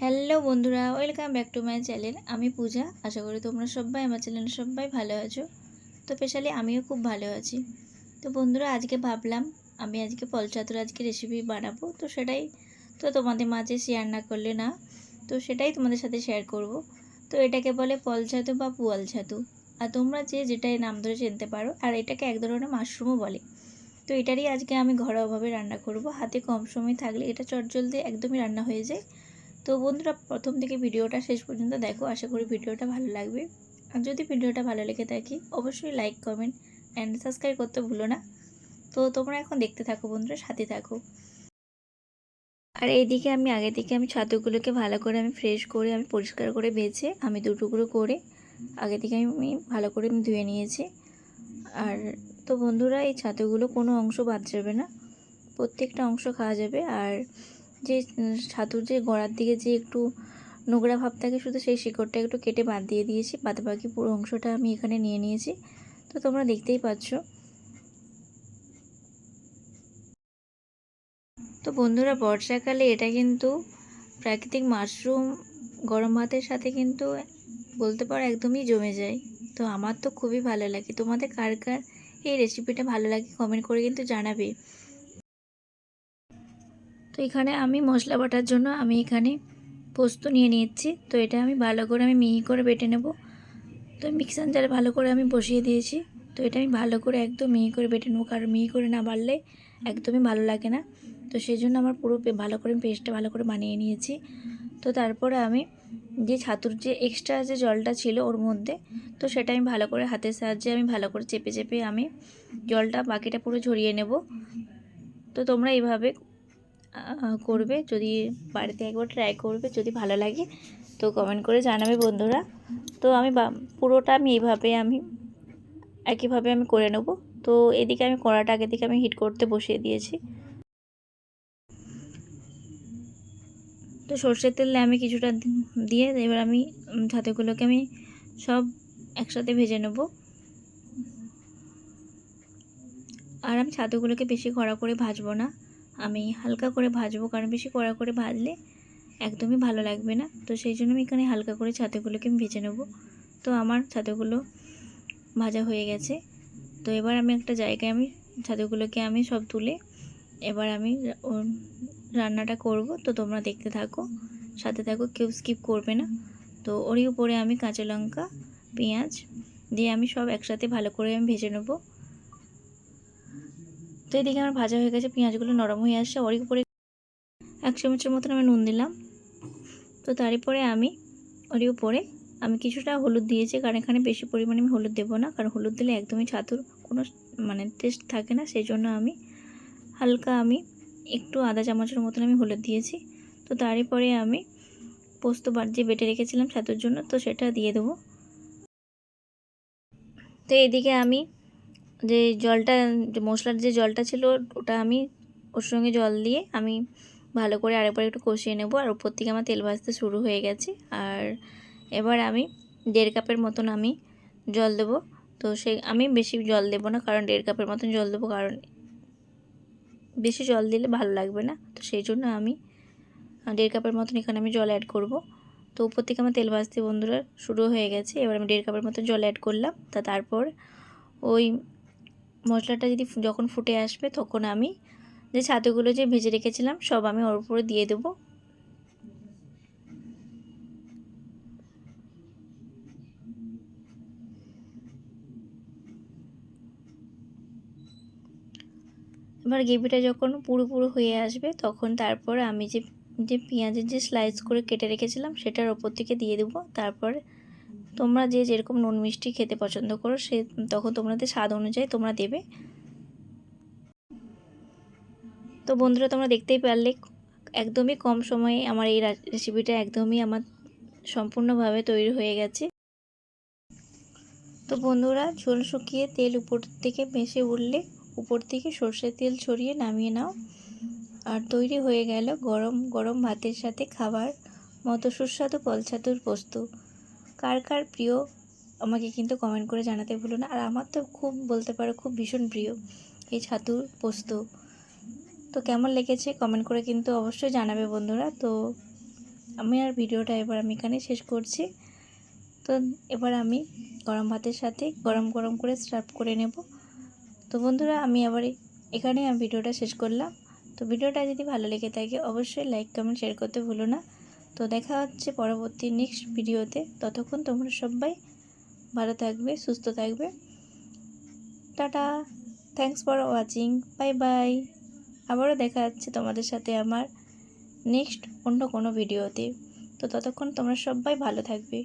Hello বন্ধুরা, welcome back to my channel. আমি পূজা। আশা করি তোমরা সবাই আমার চ্যানেলে সবাই ভালো আছো। তো স্পেশালি আমিও খুব ভালো আছি। তো বন্ধুরা, আজকে ভাবলাম আমি আজকে ফল ছাতুর রেসিপি বানাবো। তো সেটাই তো তোমাদের মাঝে শেয়ার না করলে না, তো সেটাই তোমাদের সাথে শেয়ার করব। তো এটাকে বলে ফল ছাতু বা পুয়াল ছাতু, আর তোমরা যে যেটাই নাম ধরে চিনতে পারো। আর এটাকে এক ধরনের মাশরুমও বলে। তো এটারই আজকে আমি ঘরোয়াভাবে রান্না করব। হাতে কম সময় থাকলে এটা চটজলদি একদমই রান্না হয়ে যায়। তো বন্ধুরা, প্রথম থেকে ভিডিওটা শেষ পর্যন্ত দেখো। আশা করি ভিডিওটা ভালো লাগবে। আর যদি ভিডিওটা ভালো লেগে থাকে অবশ্যই লাইক, কমেন্ট অ্যান্ড সাবস্ক্রাইব করতে ভুলো না। তো তোমরা এখন দেখতে থাকো বন্ধুরা, সাথে থাকো। আর এইদিকে আগে থেকে ছাতুগুলোকে ভালো করে ফ্রেশ করে পরিষ্কার করে বেছে আমি দুটুকরো করে আগে থেকে আমি ভালো করে ধুয়ে নিয়েছি। আর তো বন্ধুরা, এই ছাতুগুলো কোনো অংশ বাদ যাবে না, প্রত্যেকটা অংশ খাওয়া যাবে। আর যে ছাতুর যে গোড়ার দিকে যে একটু নোংরা ভাব থাকে, শুধু সেই শিকড়টা একটু কেটে বাদ দিয়ে দিয়েছি। বাদবাকি পুরো অংশটা আমি এখানে নিয়ে নিয়েছি। তো তোমরা দেখতেই পাচ্ছ। তো বন্ধুরা, বর্ষাকালে এটা কিন্তু প্রাকৃতিক মাশরুম গরম ভাতের সাথে কিন্তু বলতে পারো একদমই জমে যায়। তো আমার তো খুবই ভালো লাগে। তোমাদের কার কার এই রেসিপিটা ভালো লাগে কমেন্ট করে কিন্তু জানাবে। তো এখানে আমি মশলা বাটার জন্য এখানে পোস্ত নিয়ে নিচ্ছি। তো এটা আমি ভালো করে মিহি করে বেটে নেব। তো মিক্সার জারে ভালো করে বসিয়ে দিয়েছি। তো এটা আমি ভালো করে একদম মিহি করে বেটে নেবো, কারণ মিহি করে না বাড়লে একদমই ভালো লাগে না। তো সেই জন্য আমার পুরো ভালো করে পেস্টটা ভালো করে বানিয়ে নিয়েছি। তো তারপরে আমি যে ছাতুর যে এক্সট্রা যে জলটা ছিল ওর মধ্যে, তো সেটা আমি ভালো করে হাতের সাহায্যে ভালো করে চেপে চেপে জলটা বাকিটা পুরো ঝরিয়ে নেব। তো তোমরা এইভাবে করবে, যদি বাড়িতে একবার ট্রাই করবে, যদি ভালো লাগে তো কমেন্ট করে জানাবে বন্ধুরা। তো পুরোটা এইভাবে একইভাবে করে নেব। তো এদিকে কড়াটা আগে থেকে হিট করতে বসিয়ে দিয়েছি। তো সর্ষের তেলে কিছুটা দিয়ে এবার ছাতুগুলোকে সব একসাথে ভেজে নেব। আর ছাতুগুলোকে বেশি কড়া করে ভাজবো না, আমি হালকা করে ভাজবো, কারণ বেশি কড়া করে ভাজলে একদমই ভালো লাগবে না। তো সেই জন্য এখানে হালকা করে ছাতুগুলোকে ভেজে নেব। তো আমার ছাতুগুলো ভাজা হয়ে গেছে। তো এবার একটা জায়গায় ছাতুগুলোকে সব তুলে এবার রান্নাটা করব। তো তোমরা দেখতে থাকো, সাথে থাকো, কেউ স্কিপ করবে না। তো ওরই উপরে কাঁচা লঙ্কা, পেঁয়াজ দিয়ে সব একসাথে ভালো করে ভেজে নেব। তো এদিকে আমার ভাজা হয়ে গেছে, পেঁয়াজগুলো নরম হয়ে আসছে। ওরই উপরে 1 চামচের মতন নুন দিলাম। তো তারপরে ওরই উপরে কিছুটা হলুদ দিয়েছি, কারণ এখানে বেশি পরিমাণে হলুদ দেবো না, কারণ হলুদ দিলে একদমই ছাতুর কোনো টেস্ট থাকে না। সেই জন্য হালকা একটু আধা চামচের মতন হলুদ দিয়েছি। তো তারপরে পোস্ত যে বেটে রেখেছিলাম ছাতুর জন্য, তো সেটা দিয়ে দেবো। তো এদিকে যে জলটা, যে মশলার যে জলটা ছিল ওটা ওর সঙ্গে জল দিয়ে ভালো করে আরেকবার একটু কষিয়ে নেব। আর উপর থেকে আমার তেল ভাজতে শুরু হয়ে গেছে। আর এবার 1.5 কাপের মতন জল দেবো। তো বেশি জল দেবো না, কারণ 1.5 কাপের মতন জল দেবো, কারণ বেশি জল দিলে ভালো লাগবে না। তো সেই জন্য 1.5 কাপের মতন এখানে জল অ্যাড করব। তো উপর থেকে আমার তেল ভাজতে বন্ধুরা শুরু হয়ে গেছে। এবার 1.5 কাপের মতন জল অ্যাড করলাম। তারপর ওই মশলাটা যখন ফুটে আসবে, তখন যে ছাতুগুলো যে ভেজে রেখেছিলাম সব ওর উপরে দিয়ে দেবো। এবার গ্রেভিটা যখন পুরো হয়ে আসবে, তখন তারপর যে যে পেঁয়াজের যে স্লাইস করে কেটে রেখেছিলাম সেটার ওপর থেকে দিয়ে দেবো। তারপর তোমরা যে যেরকম নুন মিষ্টি খেতে পছন্দ করো তখন তোমাদের স্বাদ অনুযায়ী তোমরা দেবে। তো বন্ধুরা, তোমরা দেখতেই পারলে একদমই কম সময়ে আমার এই রেসিপিটা একদমই সম্পূর্ণভাবে তৈরি হয়ে গেছে। তো বন্ধুরা, ঝোল শুকিয়ে তেল উপর থেকে ভেসে উঠলে উপর থেকে সর্ষের তেল ছড়িয়ে নামিয়ে নাও। আর তৈরি হয়ে গেল গরম গরম ভাতের সাথে খাবার মতো সুস্বাদু ফল ছাতুর পোস্ত। কার কার প্রিয় আমাকে কিন্তু কমেন্ট করে জানাতে ভুলো না। আর আমার তো খুব, বলতে পারো খুব ভীষণ প্রিয় এই ছাতুর পোস্ত। তো কেমন লেগেছে কমেন্ট করে কিন্তু অবশ্যই জানাবে বন্ধুরা। তো আমি আর ভিডিওটা এবার আমি এখানে শেষ করছি। তো এবার আমি গরম ভাতের সাথে গরম গরম করে সার্ভ করে নেব। তো বন্ধুরা আমি আবার এখানে ভিডিওটা শেষ করলাম। তো ভিডিওটা যদি ভালো লেগে থাকে অবশ্যই লাইক কমেন্ট শেয়ার করতে ভুলো না। তো দেখা হচ্ছে পরবর্তী নেক্সট ভিডিওতে। ততক্ষণ তোমরা সবাই ভালো থাকবে, সুস্থ থাকবে। Tata, thanks for watching, bye bye. আবারও দেখা হচ্ছে তোমাদের সাথে আমার নেক্সট অন্য কোনো ভিডিওতে। তো ততক্ষণ তোমরা সবাই ভালো থাকবে।